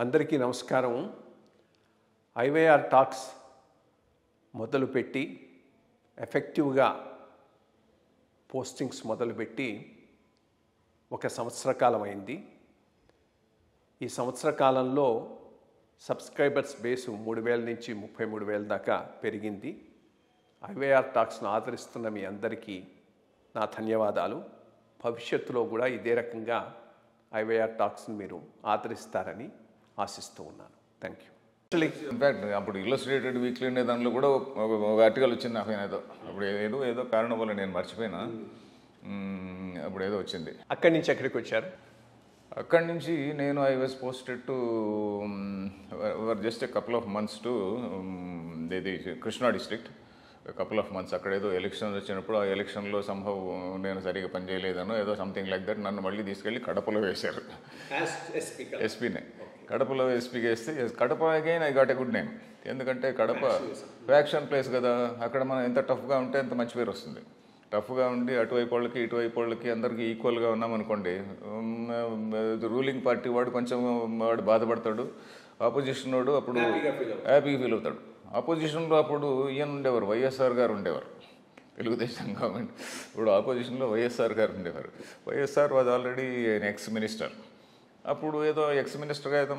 అందరికీ నమస్కారం. IYR talks మొదలుపెట్టి ఎఫెక్టివ్గా పోస్టింగ్స్ మొదలుపెట్టి ఒక సంవత్సర కాలం అయింది. ఈ సంవత్సర కాలంలో సబ్స్క్రైబర్స్ బేసు 3,000 నుంచి 33,000 దాకా పెరిగింది. ఐవైఆర్ టాక్స్ను ఆదరిస్తున్న మీ అందరికీ నా ధన్యవాదాలు. భవిష్యత్తులో కూడా ఇదే రకంగా ఐవైఆర్ టాక్స్ని మీరు ఆదరిస్తారని ఆశిస్తూ ఉన్నాను. Thank you. ఇన్ఫ్యాక్ట్ అప్పుడు ఇల్లస్ట్రేటెడ్ వీక్లీ అనే దానిలో కూడా ఒక ఆర్టికల్ వచ్చింది నాకు. అప్పుడు ఏదో కారణం వల్ల నేను మర్చిపోయినా. అప్పుడు ఏదో వచ్చింది. అక్కడి నుంచి ఎక్కడికి వచ్చారు? అక్కడి నుంచి నేను I was posted to just a couple of months to ఇది Krishna district. Couple of months అక్కడ ఏదో ఎలక్షన్స్ వచ్చినప్పుడు ఆ ఎలక్షన్లో సంభవ్ నేను సరిగ్గా పనిచేయలేదనో ఏదో సంథింగ్ లైక్ దట్ నన్ను మళ్ళీ తీసుకెళ్ళి కడపలో వేశారు. ఎస్పీనే కడపలో ఎస్పీకి వేస్తే Kadapa again I got a good name. ఎందుకంటే కడప ఫ్యాక్షన్ ప్లేస్ కదా. అక్కడ మనం ఎంత టఫ్గా ఉంటే అంత మంచి పేరు వస్తుంది. టఫ్గా ఉండి అటువైపు వాళ్ళకి ఇటువైపు వాళ్ళకి అందరికీ ఈక్వల్గా ఉన్నామనుకోండి, రూలింగ్ పార్టీ వాడు కొంచెం వాడు బాధపడతాడు, ఆపోజిషన్ వాడు అప్పుడు హ్యాపీగా ఫీల్ అవుతాడు. ఆపోజిషన్లో అప్పుడు ఈయన ఉండేవారు, వైఎస్ఆర్ గారు ఉండేవారు, తెలుగుదేశం గవర్నమెంట్. ఇప్పుడు ఆపోజిషన్లో వైఎస్ఆర్ గారు ఉండేవారు. YSR was already ex minister. అప్పుడు ఏదో ఎక్స్ మినిస్టర్గా ఏదో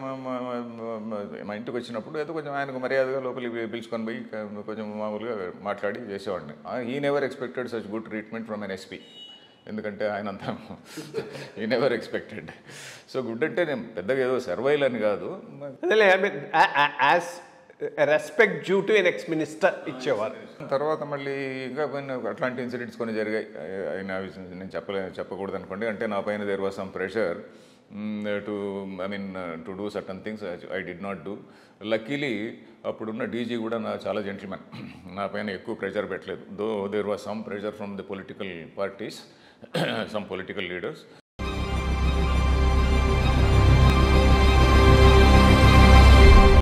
మా ఇంటికి వచ్చినప్పుడు ఏదో కొంచెం ఆయనకు మర్యాదగా లోపలికి పిలుచుకొని పోయి కొంచెం మామూలుగా మాట్లాడి చేసేవాడిని. I never expected such good treatment from an SP. ఎందుకంటే ఆయన అంతా ఈ నెవర్ ఎక్స్పెక్టెడ్. సో గుడ్ అంటే నేను పెద్దగా ఏదో సర్వైల్ అని కాదు, as respect due to an ex minister ఇచ్చేవారు. తర్వాత మళ్ళీ ఇంకా అట్లాంటి ఇన్సిడెంట్స్ కొన్ని జరిగాయి. ఆయన నేను చెప్పకూడదు అనుకోండి. అంటే నా పైన there was some pressure to do certain things I did not do. Luckily అప్పుడున్న డీజీ కూడా చాలా జెంటిల్మెన్, నా పైన ఎక్కువ ప్రెషర్ పెట్టలేదు. Though there was some pressure from the political parties, some political leaders.